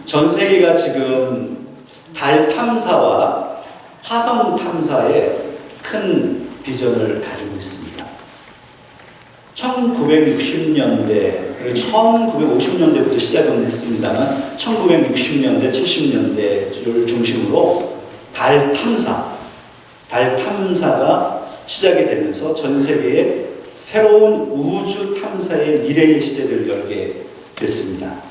전 세계가 지금 달 탐사와 화성 탐사에 큰 비전을 가지고 있습니다. 1960년대, 그리고 1950년대부터 시작은 했습니다만 1960년대, 70년대를 중심으로 달 탐사가 시작이 되면서 전 세계에 새로운 우주 탐사의 미래의 시대를 열게 됐습니다.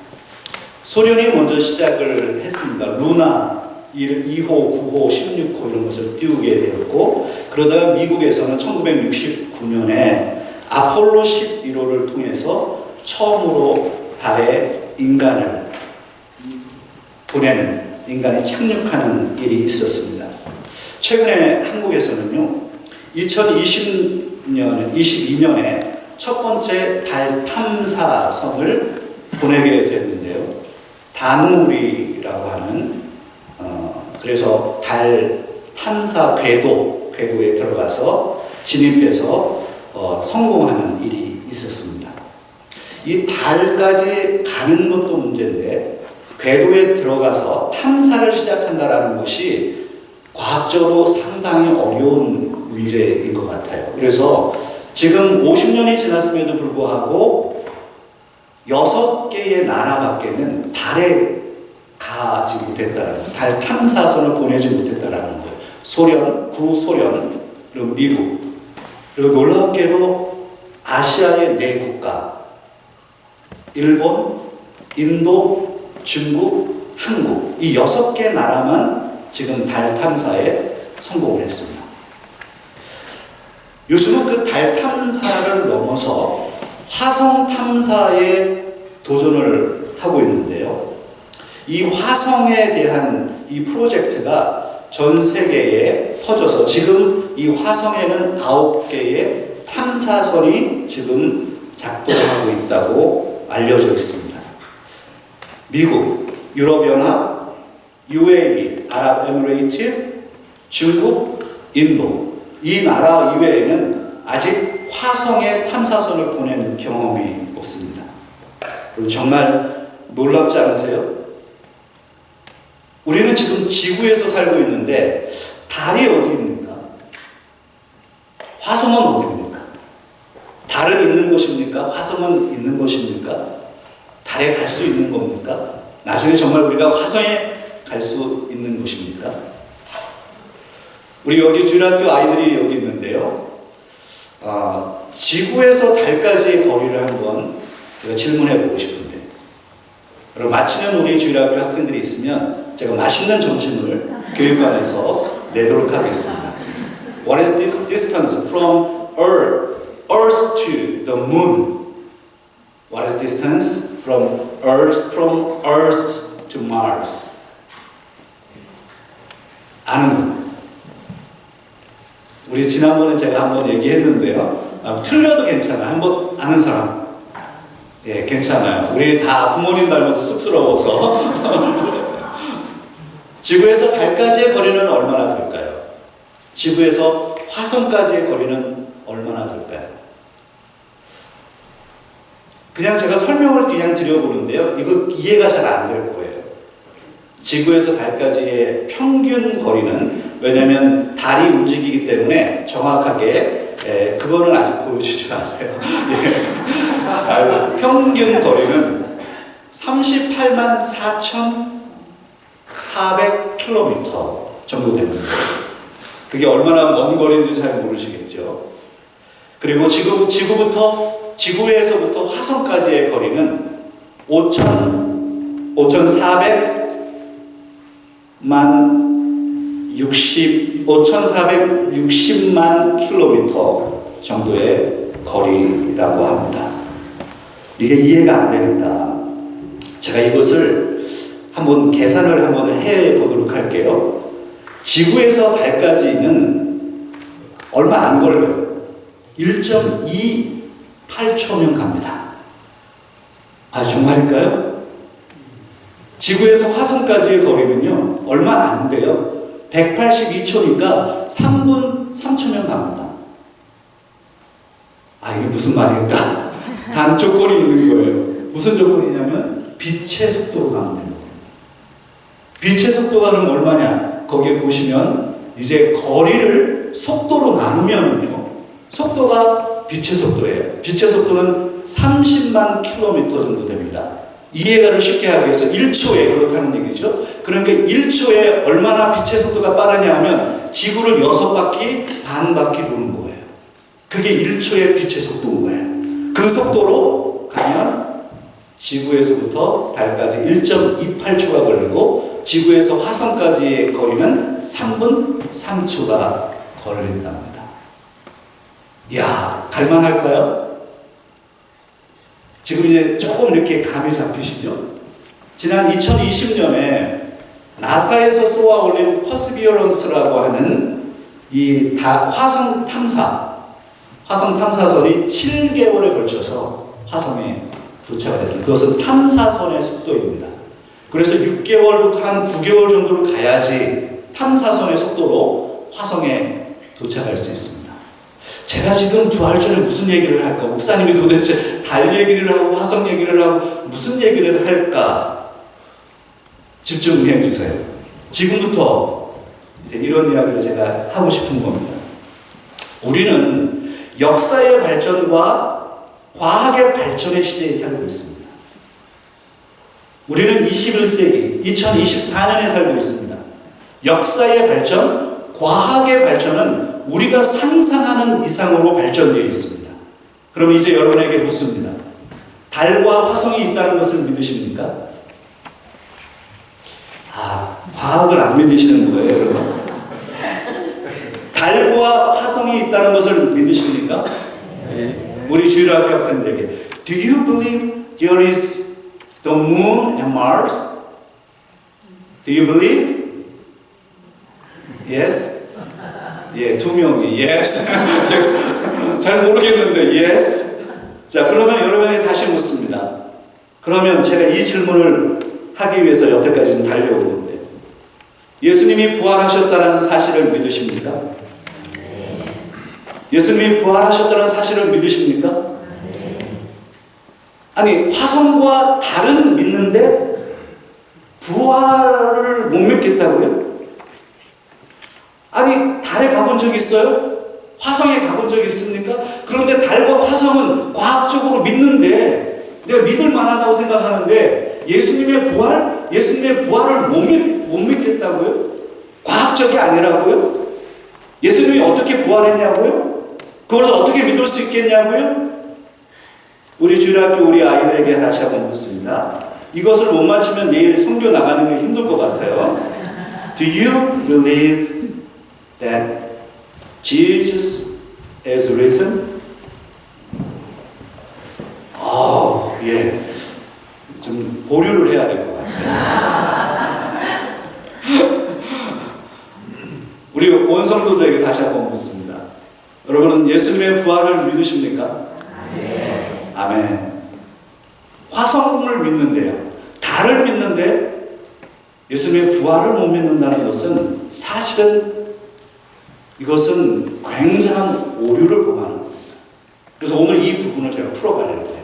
소련이 먼저 시작을 했습니다. 루나 2호, 9호, 16호 이런 것을 띄우게 되었고, 그러다가 미국에서는 1969년에 아폴로 11호를 통해서 처음으로 달에 인간을 보내는, 인간이 착륙하는 일이 있었습니다. 최근에 한국에서는요, 2022년에 첫 번째 달 탐사선을 보내게 됐는데요. 다누리라고 하는 그래서 달 탐사 궤도에 들어가서 진입해서 성공하는 일이 있었습니다. 이 달까지 가는 것도 문제인데 궤도에 들어가서 탐사를 시작한다는 것이 과학적으로 상당히 어려운 문제인 것 같아요. 그래서 지금 50년이 지났음에도 불구하고 6개의 나라밖에는 달에 가지 못했다는 거예요. 달 탐사선을 보내지 못했다는 거예요. 소련, 구소련, 그리고 미국, 그리고 놀랍게도 아시아의 4국가, 일본, 인도, 중국, 한국, 이 6개 나라만 지금 달 탐사에 성공을 했습니다. 요즘은 그 달 탐사를 넘어서 화성 탐사에 도전을 하고 있는데요. 이 화성에 대한 이 프로젝트가 전 세계에 퍼져서 지금 이 화성에는 9개의 탐사선이 지금 작동하고 있다고 알려져 있습니다. 미국, 유럽연합, UAE, 아랍에미레이트, 중국, 인도, 이 나라 이외에는 아직 화성에 탐사선을 보내는 경험이 없습니다. 그리고 정말 놀랍지 않으세요? 우리는 지금 지구에서 살고 있는데 달이 어디 있습니까? 화성은 어디입니까? 달은 있는 곳입니까? 화성은 있는 곳입니까? 달에 갈 수 있는 겁니까? 나중에 정말 우리가 화성에 갈 수 있는 곳입니까? 우리 여기 주일학교 아이들이 여기 있는데요. 지구에서 달까지의 거리를 한번 제가 질문해 보고 싶은데, 그리고 마치는 우리 주일학교 학생들이 있으면 제가 맛있는 점심을 교육관에서 내도록 하겠습니다. What is this distance from Earth to the moon? What is distance from Earth to Mars? 아는 분. 우리 지난번에 제가 한번 얘기했는데요. 틀려도 괜찮아요. 한번 아는 사람. 예, 괜찮아요. 우리 다 부모님 닮아서 쑥스러워서. 지구에서 달까지의 거리는 얼마나 될까요? 지구에서 화성까지의 거리는 얼마나 될까요? 그냥 제가 설명을 그냥 드려보는데요. 이거 이해가 잘 안 될 거예요. 지구에서 달까지의 평균 거리는, 왜냐하면 달이 움직이기 때문에 정확하게 그거는 아직 보여주지 마세요. 평균 거리는 38만 4,400km 정도 됩니다. 그게 얼마나 먼 거리인지 잘 모르시겠죠. 그리고 지구에서부터 화성까지의 거리는 5,460만 킬로미터 정도의 거리라고 합니다. 이게 이해가 안 되니까 제가 이것을 한번 계산을 한번 해보도록 할게요. 지구에서 달까지는 얼마 안 걸려요. 1.28초면 갑니다. 아, 정말일까요? 지구에서 화성까지의 거리는요, 얼마 안 돼요. 182초니까 3분 3초면 갑니다. 아, 이게 무슨 말일까? 단 조건이 있는 거예요. 무슨 조건이냐면 빛의 속도로 가면 됩니다. 빛의 속도가 그럼 얼마냐? 거기에 보시면 이제 거리를 속도로 나누면요, 속도가 빛의 속도예요. 빛의 속도는 30만 킬로미터 정도 됩니다. 이해가를 쉽게 하기 위해서 1초에 그렇다는 얘기죠. 그러니까 1초에 얼마나 빛의 속도가 빠르냐 하면 지구를 6바퀴 반 바퀴 도는 거예요. 그게 1초의 빛의 속도인 거예요. 그 속도로 가면 지구에서부터 달까지 1.28초가 걸리고 지구에서 화성까지의 거리는 3분 3초가 걸린답니다. 이야, 갈만할까요? 지금 이제 조금 이렇게 감이 잡히시죠? 지난 2020년에 나사에서 쏘아 올린 퍼스비어런스라고 하는 이 화성 탐사선이 7개월에 걸쳐서 화성에 도착을 했습니다. 그것은 탐사선의 속도입니다. 그래서 6개월부터 한 9개월 정도로 가야지 탐사선의 속도로 화성에 도착할 수 있습니다. 제가 지금 부활절에 무슨 얘기를 할까? 목사님이 도대체 달 얘기를 하고 화성 얘기를 하고 무슨 얘기를 할까? 집중해 주세요. 지금부터 이제 이런 이야기를 제가 하고 싶은 겁니다. 우리는 역사의 발전과 과학의 발전의 시대에 살고 있습니다. 우리는 21세기, 2024년에 살고 있습니다. 역사의 발전, 과학의 발전은 우리가 상상하는 이상으로 발전되어 있습니다. 그럼 이제 여러분에게 묻습니다. 달과 화성이 있다는 것을 믿으십니까? 과학을 안 믿으시는 거예요, 여러분. 달과 화성이 있다는 것을 믿으십니까? 우리 주일학교 학생들에게 Do you believe there is the moon and Mars? Do you believe? Yes? 예, 2명이 Yes. 잘 모르겠는데 Yes. 자, 그러면 여러분에게 다시 묻습니다. 그러면 제가 이 질문을 하기 위해서 여태까지 좀 달려온 건데, 예수님이 부활하셨다는 사실을 믿으십니까? 예수님이 부활하셨다는 사실을 믿으십니까? 아니, 화성과 달은 믿는데 부활을 못 믿겠다고요? 아니, 달에 가본 적 있어요? 화성에 가본 적 있습니까? 그런데 달과 화성은 과학적으로 믿는데 내가 믿을 만하다고 생각하는데 예수님의 부활을 못 믿겠다고요? 과학적이 아니라고요? 예수님이 어떻게 부활했냐고요? 그걸 어떻게 믿을 수 있겠냐고요? 우리 주일학교 우리 아이들에게 다시 한번 묻습니다. 이것을 못 맞추면 내일 선교 나가는 게 힘들 것 같아요. Do you believe that Jesus is risen? 예. 좀 보류를 해야 될 것 같아요. 우리 온 성도들에게 다시 한번 묻습니다. 여러분은 예수님의 부활을 믿으십니까? 아멘. 화성을 믿는데요, 달을 믿는데 예수님의 부활을 못 믿는다는 것은 사실은 이것은 굉장한 오류를 범하는 겁니다. 그래서 오늘 이 부분을 제가 풀어가려고 해요.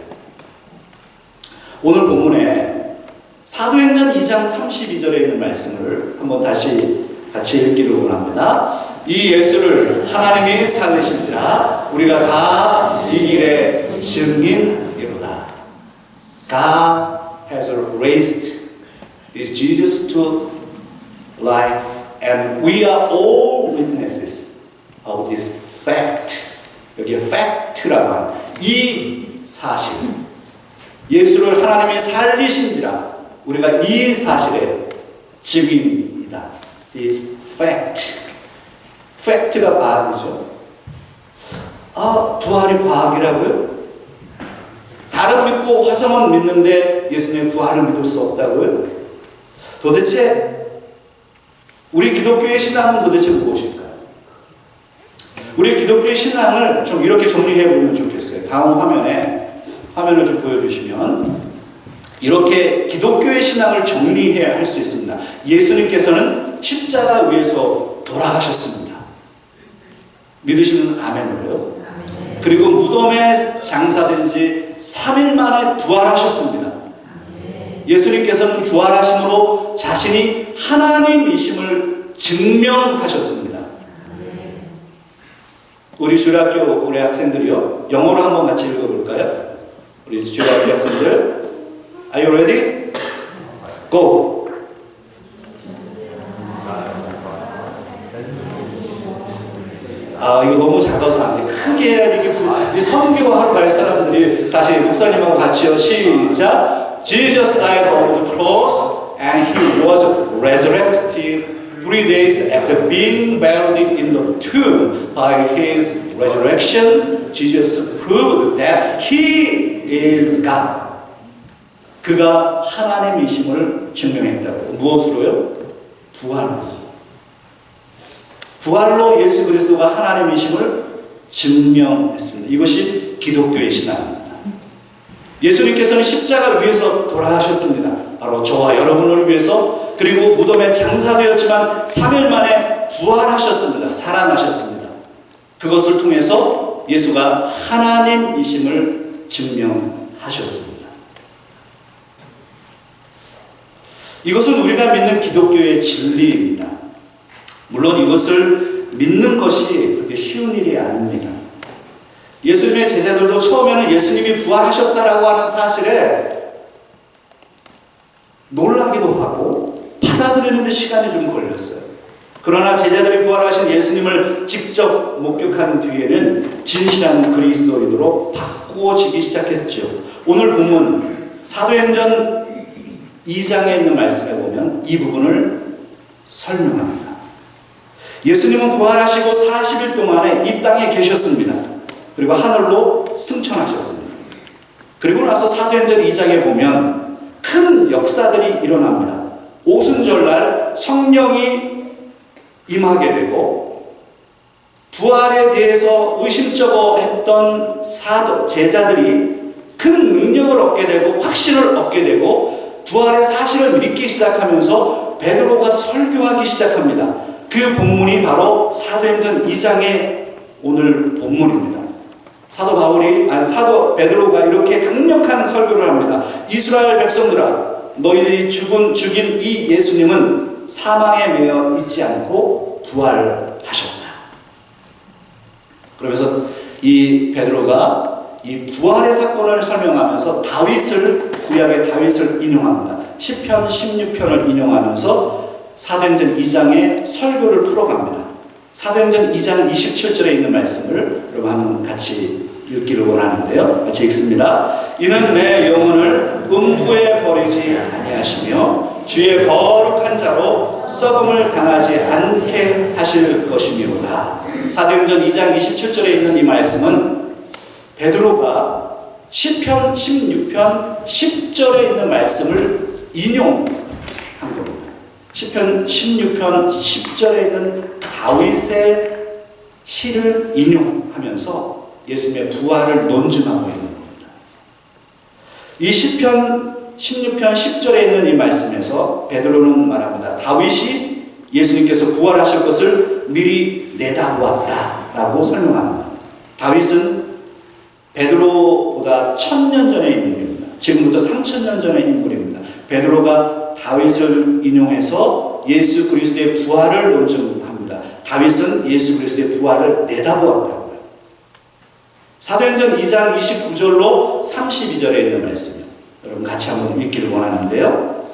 오늘 본문에 사도행전 2장 32절에 있는 말씀을 한번 다시 같이 읽기를 원합니다. 이 예수를 하나님이 살리신지라 우리가 다 이 일의 증인이로다. God has raised this Jesus to life, and we are all witnesses of this fact. 여기에 fact라고 하는 이 사실, 예수를 하나님이 살리신지라 우리가 이 사실의 증인이다. This fact. 팩트가 과학이죠. 부활이 과학이라고요? 달은 믿고 화성은 믿는데 예수님의 부활을 믿을 수 없다고요? 도대체 우리 기독교의 신앙은 도대체 무엇일까요? 우리 기독교의 신앙을 좀 이렇게 정리해 보면 좋겠어요. 다음 화면을 좀 보여주시면 이렇게 기독교의 신앙을 정리해야 할 수 있습니다. 예수님께서는 십자가 위에서 돌아가셨습니다. 믿으시면 아멘으로요. 그리고 무덤에 장사된 지 3일 만에 부활하셨습니다. 예수님께서는 부활하심으로 자신이 하나님이심을 증명하셨습니다. 우리 주일학교 우리 학생들이요, 영어로 한번 같이 읽어볼까요? 우리 주일학교 학생들, Are you ready? Go! 이거 너무 작아서 안 돼. 크게 해야지. 이게 선교하러 갈 사람들이 다시 목사님하고 같이요. 시작. Jesus died on the cross and he was resurrected 3 days after being buried in the tomb. By his resurrection, Jesus proved that he is God. 그가 하나님이심을 증명했다고. 무엇으로요? 부활로. 부활로 예수 그리스도가 하나님이심을 증명했습니다. 이것이 기독교의 신앙입니다. 예수님께서는 십자가 위에서 돌아가셨습니다. 바로 저와 여러분을 위해서. 그리고 무덤에 장사되었지만 3일 만에 부활하셨습니다. 살아나셨습니다. 그것을 통해서 예수가 하나님이심을 증명하셨습니다. 이것은 우리가 믿는 기독교의 진리입니다. 물론 이것을 믿는 것이 그렇게 쉬운 일이 아닙니다. 예수님의 제자들도 처음에는 예수님이 부활하셨다라고 하는 사실에 놀라기도 하고 받아들이는데 시간이 좀 걸렸어요. 그러나 제자들이 부활하신 예수님을 직접 목격한 뒤에는 진실한 그리스도인으로 바꾸어지기 시작했죠. 오늘 본문 사도행전 2장에 있는 말씀에 보면 이 부분을 설명합니다. 예수님은 부활하시고 40일 동안에 이 땅에 계셨습니다. 그리고 하늘로 승천하셨습니다. 그리고 나서 사도행전 2장에 보면 큰 역사들이 일어납니다. 오순절날 성령이 임하게 되고 부활에 대해서 의심쩍어 했던 제자들이 큰 능력을 얻게 되고 확신을 얻게 되고 부활의 사실을 믿기 시작하면서 베드로가 설교하기 시작합니다. 그 본문이 바로 사도행전 2장의 오늘 본문입니다. 사도 베드로가 이렇게 강력한 설교를 합니다. 이스라엘 백성들아, 너희들이 죽인 이 예수님은 사망에 매여 있지 않고 부활하셨다. 그러면서 이 베드로가 이 부활의 사건을 설명하면서 구약의 다윗을 인용합니다. 시편 16편을 인용하면서 사도행전 2장의 설교를 풀어갑니다. 사도행전 2장 27절에 있는 말씀을 여러분 한번 같이 읽기를 원하는데요. 같이 읽습니다. 이는 내 영혼을 음부에 버리지 아니하시며 주의 거룩한 자로 썩음을 당하지 않게 하실 것이미로다. 사도행전 2장 27절에 있는 이 말씀은 베드로가 시편 16편 10절에 있는 말씀을 인용한 겁니다. 시편 16편 10절에 있는 다윗의 시를 인용하면서 예수님의 부활을 논증하고 있는 겁니다. 이 시편 16편 10절에 있는 이 말씀에서 베드로는 말합니다. 다윗이 예수님께서 부활하실 것을 미리 내다보았다라고 설명합니다. 다윗은 베드로보다 1000년 전의 인물입니다. 지금부터 3000년 전의 인물입니다. 베드로가 다윗을 인용해서 예수 그리스도의 부활을 논증합니다. 다윗은 예수 그리스도의 부활을 내다보았다고요. 사도행전 2장 29절로 32절에 있는 말씀이요. 여러분 같이 한번 읽기를 원하는데요.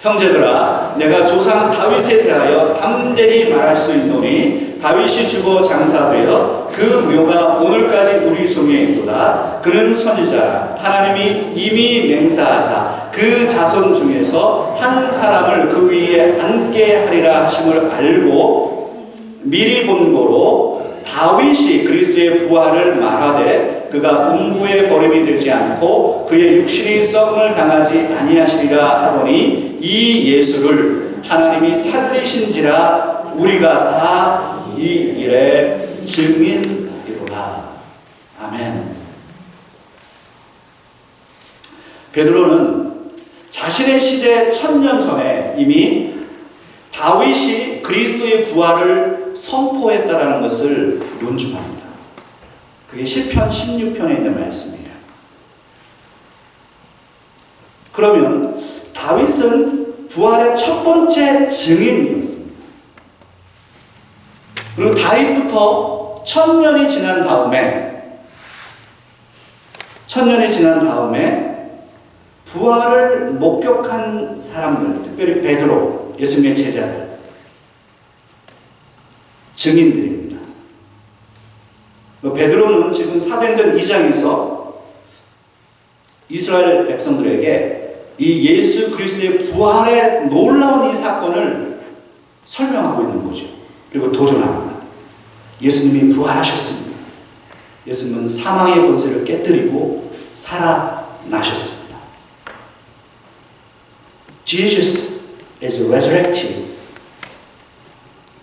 형제들아, 내가 조상 다윗에 대하여 담대히 말할 수 있노니 다윗이 죽어 장사되어 그 묘가 오늘까지 우리 중에 있도다. 그는 선지자라. 하나님이 이미 맹세하사 그 자손 중에서 한 사람을 그 위에 앉게 하리라 하심을 알고 미리 본 거로 다윗이 그리스도의 부활을 말하되 그가 음부에 버림이 되지 않고 그의 육신이 썩음을 당하지 아니하시리라 하더니 이 예수를 하나님이 살리신지라 우리가 다 이 일의 증인이로다. 아멘. 베드로는 자신의 시대 1000년 전에 이미 다윗이 그리스도의 부활을 선포했다라는 것을 논증합니다. 그게 시편 16편에 있는 말씀이에요. 그러면 다윗은 부활의 첫 번째 증인이었습니다. 그리고 다윗부터 1000년이 지난 다음에 부활을 목격한 사람들, 특별히 베드로, 예수님의 제자들, 증인들입니다. 베드로는 지금 사도행전 2장에서 이스라엘 백성들에게 이 예수 그리스도의 부활의 놀라운 이 사건을 설명하고 있는 거죠. 그리고 도전합니다. 예수님이 부활하셨습니다. 예수님은 사망의 권세를 깨뜨리고 살아나셨습니다. Jesus is resurrected.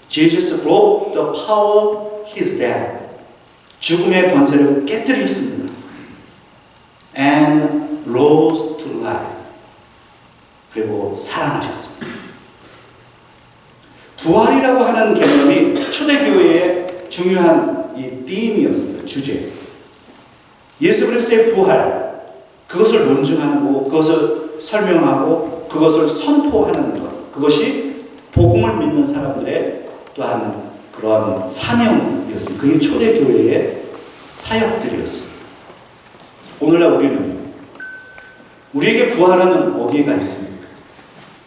Jesus broke the power of his death. 죽음의 권세를 깨뜨렸습니다. And rose to life. 그리고 살아나셨습니다. 부활이라고 하는 개념이 초대교회의 중요한 이 빔이었습니다. 주제. 예수 그리스도의 부활, 그것을 논증하고 그것을 설명하고 그것을 선포하는 것, 그것이 복음을 믿는 사람들의 또한 그러한 사명이었습니다. 그게 초대교회의 사역들이었습니다. 오늘날 우리에게 부활은 어디가 있습니까?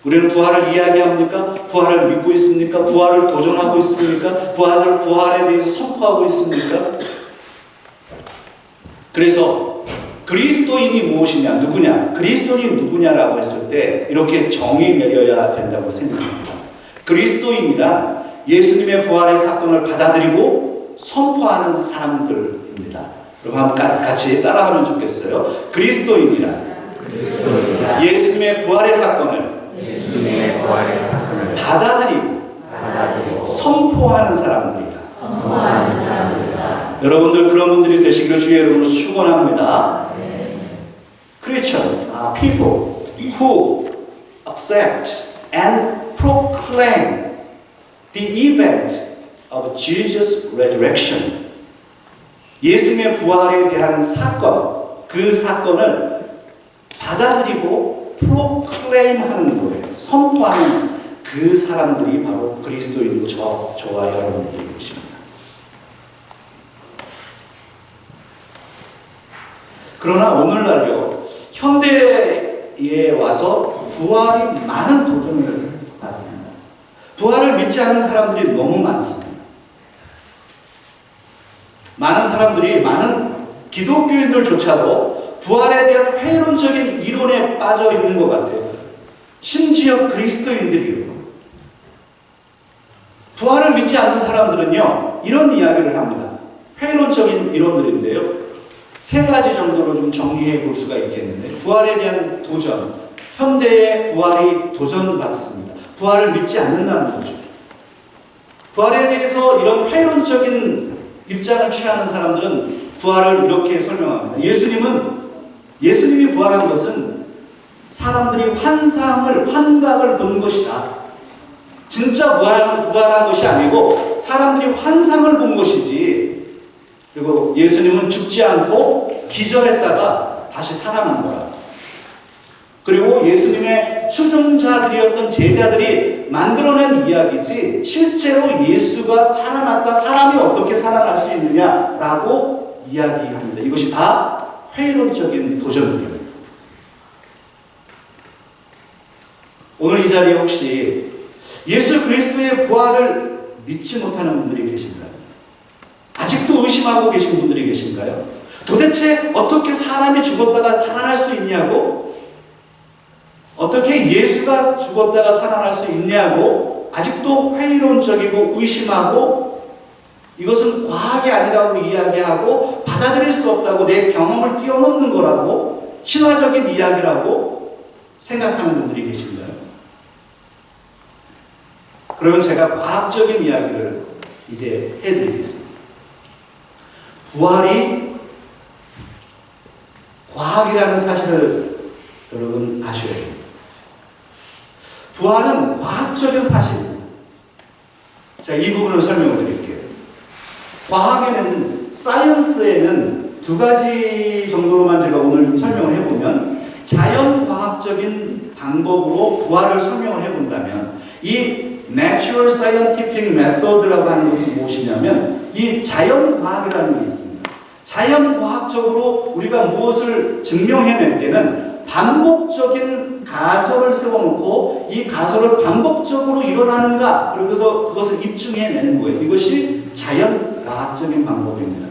우리는 부활을 이야기합니까? 부활을 믿고 있습니까? 부활을 도전하고 있습니까? 부활에 대해서 선포하고 있습니까? 그래서 그리스도인이 무엇이냐, 누구냐, 그리스도인이 누구냐라고 했을 때 이렇게 정의 내려야 된다고 생각합니다. 그리스도인이란 예수님의 부활의 사건을 받아들이고 선포하는 사람들입니다. 그럼 한번 같이 따라하면 좋겠어요. 그리스도인이란 예수님의 부활의 사건을 받아들이고 선포하는 사람들이다. 여러분들 그런 분들이 되시기를 주의 이름으로 축원합니다. Christian are people who accept and proclaim the event of Jesus' resurrection. 예수님의 부활에 대한 사건, 그 사건을 받아들이고 proclaim하는 거예요. 선포하는 그 사람들이 바로 그리스도인이고 저와 여러분들이 것입니다. 그러나 오늘날요, 현대에 와서 부활이 많은 도전을 받습니다. 부활을 믿지 않는 사람들이 너무 많습니다. 많은 기독교인들조차도 부활에 대한 회론적인 이론에 빠져 있는 것 같아요. 심지어 그리스도인들이요. 부활을 믿지 않는 사람들은요, 이런 이야기를 합니다. 회론적인 이론들인데요. 3가지 정도로 좀 정리해 볼 수가 있겠는데, 부활에 대한 도전, 현대의 부활이 도전받습니다. 부활을 믿지 않는다는 거죠. 부활에 대해서 이런 회론적인 입장을 취하는 사람들은 부활을 이렇게 설명합니다. 예수님이 부활한 것은 사람들이 환각을 본 것이다. 진짜 부활한 것이 아니고 사람들이 환상을 본 것이지. 그리고 예수님은 죽지 않고 기절했다가 다시 살아난 거라. 그리고 예수님의 추종자들이었던 제자들이 만들어낸 이야기지 실제로 예수가 살아났다, 사람이 어떻게 살아날 수 있느냐라고 이야기합니다. 이것이 다 회론적인 도전입니다. 오늘 이 자리에 혹시 예수 그리스도의 부활을 믿지 못하는 분들이 계신가요? 아직도 의심하고 계신 분들이 계신가요? 도대체 어떻게 사람이 죽었다가 살아날 수 있냐고? 어떻게 예수가 죽었다가 살아날 수 있냐고? 아직도 회의론적이고 의심하고 이것은 과학이 아니라고 이야기하고 받아들일 수 없다고, 내 경험을 뛰어넘는 거라고, 신화적인 이야기라고 생각하는 분들이 계신가요? 그러면 제가 과학적인 이야기를 이제 해드리겠습니다. 부활이 과학이라는 사실을 여러분 아셔야 됩니다. 부활은 과학적인 사실입니다. 자, 이 부분을 설명을 드릴게요. 과학에는, 사이언스에는 2가지 정도로만 제가 오늘 좀 설명을 해보면, 자연과학 과학적인 방법으로 부활을 설명을 해본다면 이 Natural Scientific Method라고 하는 것은 무엇이냐면 이 자연과학이라는 게 있습니다. 자연과학적으로 우리가 무엇을 증명해낼 때는 반복적인 가설을 세워놓고 이 가설을 반복적으로 일어나는가 그래서 그것을 입증해내는 거예요. 이것이 자연과학적인 방법입니다.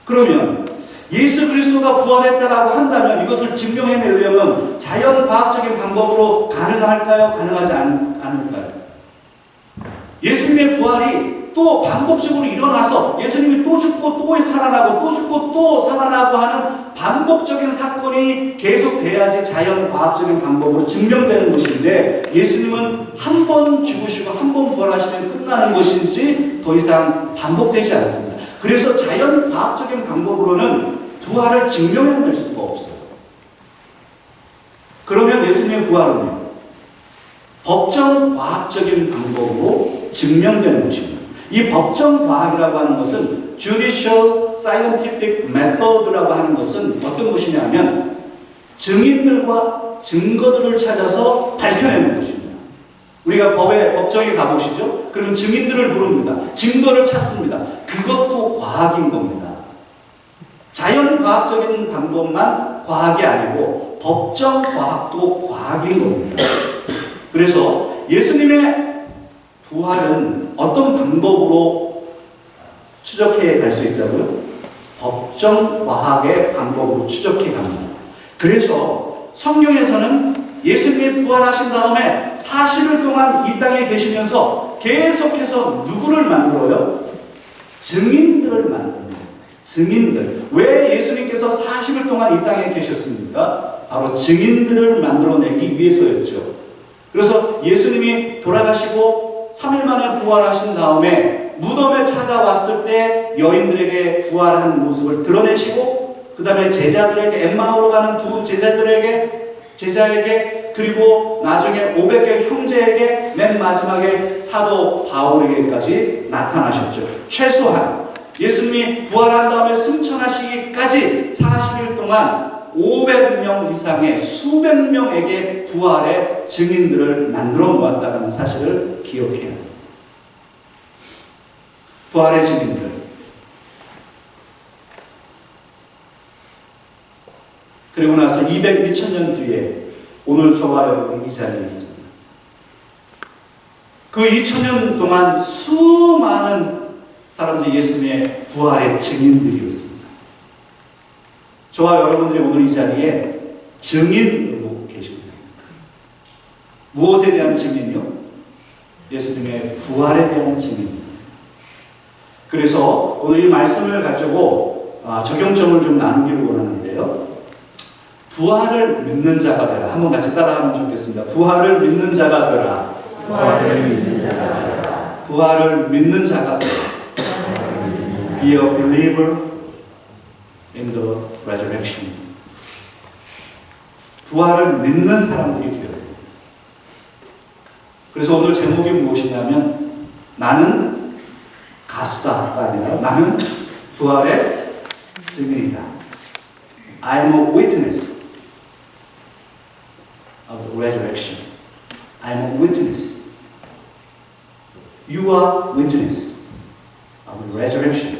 그러면 예수 그리스도가 부활했다라고 한다면 이것을 증명해내려면 자연과학적인 방법으로 가능할까요? 가능하지 않을까요? 예수님의 부활이 또 반복적으로 일어나서 예수님이 또 죽고 또 살아나고 또 죽고 또 살아나고 하는 반복적인 사건이 계속돼야지 자연과학적인 방법으로 증명되는 것인데 예수님은 한 번 죽으시고 한 번 부활하시면 끝나는 것인지 더 이상 반복되지 않습니다. 그래서 자연과학적인 방법으로는 부활을 증명해낼 수가 없어요. 그러면 예수님의 부활은요, 법정과학적인 방법으로 증명되는 것입니다. 이 법정과학이라고 하는 것은 Judicial Scientific Method라고 하는 것은 어떤 것이냐면 증인들과 증거들을 찾아서 밝혀내는 것입니다. 우리가 법정에 가보시죠. 그러면 증인들을 부릅니다. 증거를 찾습니다. 그것도 과학인 겁니다. 자연과학적인 방법만 과학이 아니고 법정과학도 과학인 겁니다. 그래서 예수님의 부활은 어떤 방법으로 추적해 갈 수 있다고요? 법정과학의 방법으로 추적해 갑니다. 그래서 성경에서는 예수님이 부활하신 다음에 40일 동안 이 땅에 계시면서 계속해서 누구를 만들어요? 증인들을 만듭니다. 증인들. 왜 예수님께서 40일 동안 이 땅에 계셨습니까? 바로 증인들을 만들어내기 위해서였죠. 그래서 예수님이 돌아가시고 3일 만에 부활하신 다음에 무덤에 찾아왔을 때 여인들에게 부활한 모습을 드러내시고 그 다음에 제자들에게 엠마오로 가는 두 제자에게 그리고 나중에 500개 형제에게 맨 마지막에 사도 바울에게까지 나타나셨죠. 최소한 예수님이 부활한 다음에 승천하시기까지 40일 동안 500명 이상의 수백 명에게 부활의 증인들을 만들어 놓았다는 사실을 기억해야 합니다. 부활의 증인들. 그리고 나서 2000년 뒤에 오늘 저와 여러분이 이 자리에 있습니다. 그 2000년 동안 수많은 사람들이 예수님의 부활의 증인들이었습니다. 저와 여러분들이 오늘 이 자리에 증인으로 계십니다. 무엇에 대한 증인이요? 예수님의 부활에 대한 증인입니다. 그래서 오늘 이 말씀을 가지고 적용점을 좀 나누기를 원하는데요. 부활을 믿는 자가 되라. 한번 같이 따라하면 좋겠습니다. 부활을 믿는 자가 되라. 부활을 믿는 자가 되라. 부활을 믿는 자가 되라. Be a believer in the resurrection. 부활을 믿는 사람들이 되어야 돼요. 그래서 오늘 제목이 무엇이냐면 나는 가수다가 아니라 나는 부활의 증인이다. I'm a witness of the resurrection. I'm a witness. You are witness of the resurrection.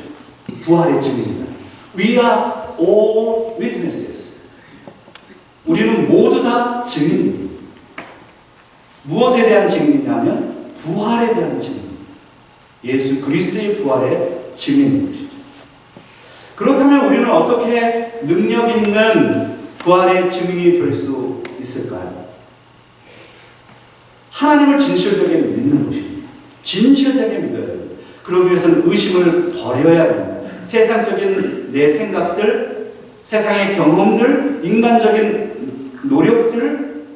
부활의 증인입니다. We are all witnesses. 우리는 모두 다 증인입니다. 무엇에 대한 증인이냐면 부활에 대한 증인. 예수 그리스도의 부활의 증인인 것이죠. 그렇다면 우리는 어떻게 능력 있는 부활의 증인이 될 수 있을까요? 하나님을 진실되게 믿는 것입니다. 진실되게 믿어야 됩니다. 그러기 위해서는 의심을 버려야 합니다. 세상적인 내 생각들, 세상의 경험들, 인간적인 노력들,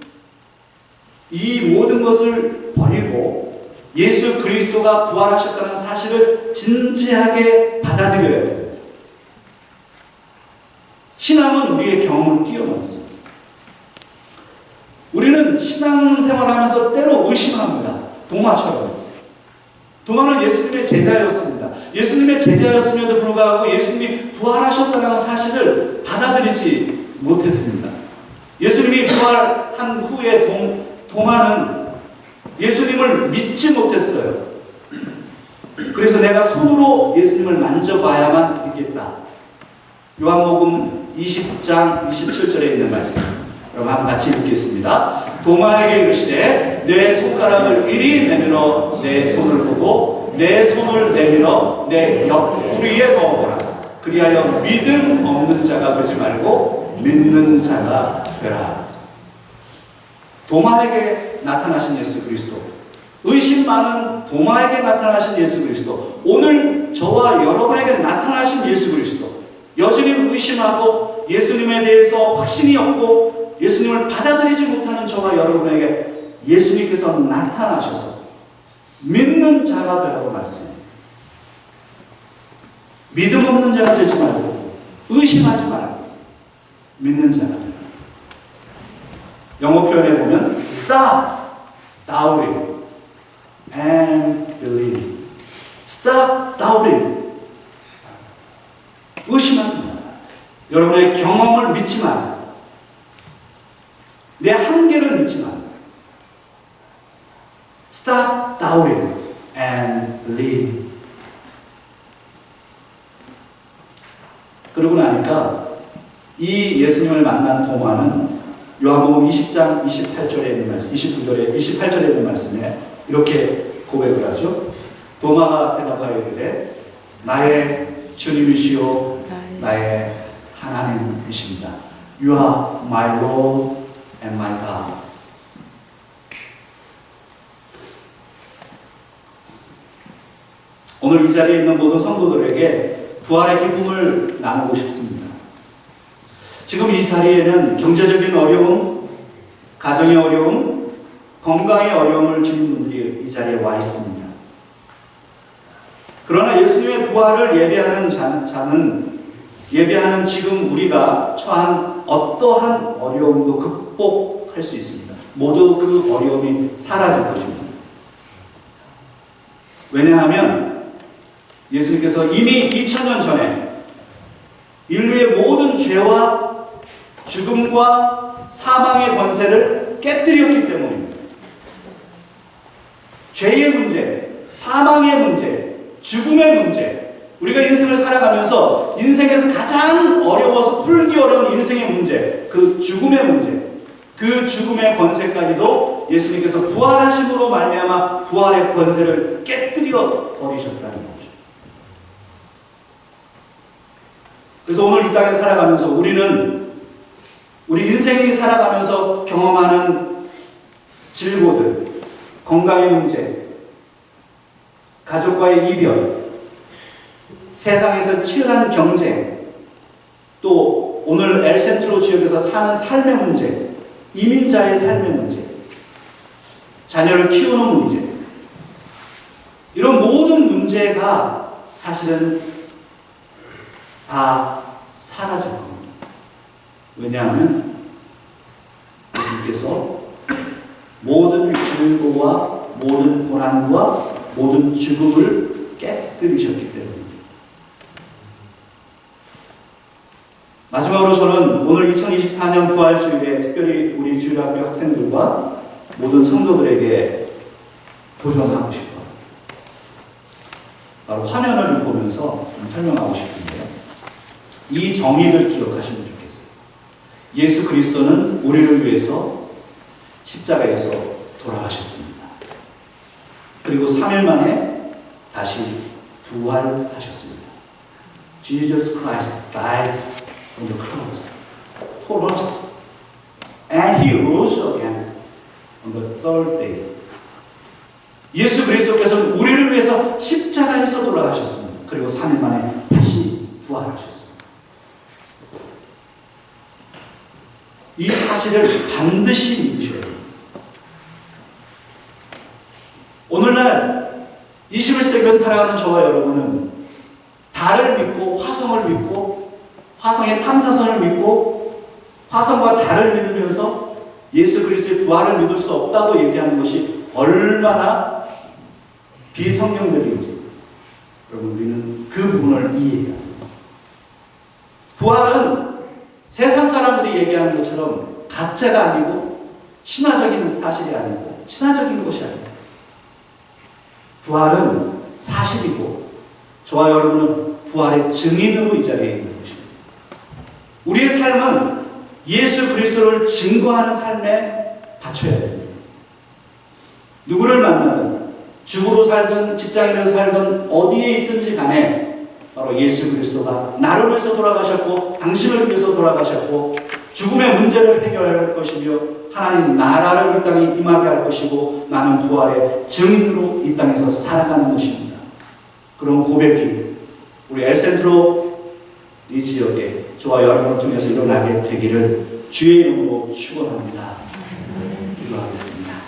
이 모든 것을 버리고 예수 그리스도가 부활하셨다는 사실을 진지하게 받아들여야 됩니다. 신앙은 우리의 경험을 뛰어넘습니다. 우리는 신앙생활을 하면서 때로 의심합니다. 도마처럼. 도마는 예수님의 제자였습니다. 예수님의 제자였음에도 불구하고 예수님이 부활하셨다는 사실을 받아들이지 못했습니다. 예수님이 예수님이 부활한 후에 도마는 예수님을 믿지 못했어요. 그래서 내가 손으로 예수님을 만져봐야만 믿겠다. 요한복음 20장 27절에 있는 말씀. 그럼 한번 같이 읽겠습니다. 도마에게 이르시되 내 손가락을 이리 내밀어 내 손을 보고 내 손을 내밀어 내 옆구리에 넣어보라. 그리하여 믿음 없는 자가 되지 말고 믿는 자가 되라. 도마에게 나타나신 예수 그리스도, 의심 많은 도마에게 나타나신 예수 그리스도, 오늘 저와 여러분에게 나타나신 예수 그리스도, 여전히 의심하고 예수님에 대해서 확신이 없고 예수님을 받아들이지 못하는 저와 여러분에게 예수님께서 나타나셔서 믿는 자가 되라고 말씀합니다. 믿음 없는 자가 되지 말고 의심하지 말고 믿는 자가 되라. 영어 표현에 보면 stop doubting and believe. Stop doubting. 의심하지 마라. 여러분의 경험을 믿지 마라. 내 한계를 믿지 마라. Stop doubting and believe. 그러고 나니까 이 예수님을 만난 도마는 요한복음 20장 28절에 있는 말씀, 28절에 있는 말씀에 이렇게 고백을 하죠. 도마가 대답하여 이르되 나의 주님이시요 나의 하나님이십니다. You are my Lord and my God. 오늘 이 자리에 있는 모든 성도들에게 부활의 기쁨을 나누고 싶습니다. 지금 이 자리에는 경제적인 어려움, 가정의 어려움, 건강의 어려움을 지닌 분들이 이 자리에 와 있습니다. 그러나 예수님의 부활을 예배하는 지금 우리가 처한 어떠한 어려움도 극복할 수 있습니다. 모두 그 어려움이 사라질 것입니다. 왜냐하면 예수님께서 이미 2000년 전에 인류의 모든 죄와 죽음과 사망의 권세를 깨뜨렸기 때문입니다. 죄의 문제, 사망의 문제, 죽음의 문제, 우리가 인생을 살아가면서 인생에서 가장 어려워서 풀기 어려운 인생의 문제, 그 죽음의 문제, 그 죽음의 권세까지도 예수님께서 부활하심으로 말미암아 부활의 권세를 깨뜨려 버리셨다는 거죠. 그래서 오늘 이 땅에 살아가면서 우리 인생이 살아가면서 경험하는 질고들, 건강의 문제, 가족과의 이별, 세상에서 치열한 경쟁, 또 오늘 엘센트로 지역에서 사는 삶의 문제, 이민자의 삶의 문제, 자녀를 키우는 문제, 이런 모든 문제가 사실은 다 사라질 겁니다. 왜냐하면 예수님께서 모든 질고와 모든 고난과 모든 죽음을 깨뜨리셨기 때문입니다. 마지막으로 저는 오늘 2024년 부활주일에 특별히 우리 주일학교 학생들과 모든 성도들에게 도전하고 싶어요. 바로 화면을 보면서 좀 설명하고 싶은데, 이 정의를 기억하시면 좋겠어요. 예수 그리스도는 우리를 위해서 십자가에서 돌아가셨습니다. 그리고 3일 만에 다시 부활하셨습니다. Jesus Christ died on the cross for us, and He rose again on the third day. 예수 그리스도께서는 우리를 위해서 십자가에서 돌아가셨습니다. 그리고 3일 만에 다시 부활하셨습니다. 이 사실을 반드시 믿으셔야 됩니다. 오늘날 21세기를 살아가는 저와 여러분은 달을 믿고 화성을 믿고 화성의 탐사선을 믿고 화성과 달을 믿으면서 예수 그리스도의 부활을 믿을 수 없다고 얘기하는 것이 얼마나 비성경적인지 여러분 우리는 그 부분을 이해해야 합니다. 부활은 세상 사람들이 얘기하는 것처럼 가짜가 아니고 신화적인 사실이 아니고 신화적인 것이 아니고 부활은 사실이고 저와 여러분은 부활의 증인으로 이 자리에 있는 것입니다. 우리의 삶은 예수 그리스도를 증거하는 삶에 바쳐야 됩니다. 누구를 만나든 주부로 살든 직장인으로 살든 어디에 있든지 간에 바로 예수 그리스도가 나를 위해서 돌아가셨고 당신을 위해서 돌아가셨고 죽음의 문제를 해결할 것이며 하나님 나라를 이 땅에 임하게 할 것이고 나는 부활의 증인으로 이 땅에서 살아가는 것입니다. 그런 고백이 우리 엘센트로 이 지역에 저와 여러분을 통해서 일어나게 되기를 주의 이름으로 축원합니다. 기도하겠습니다.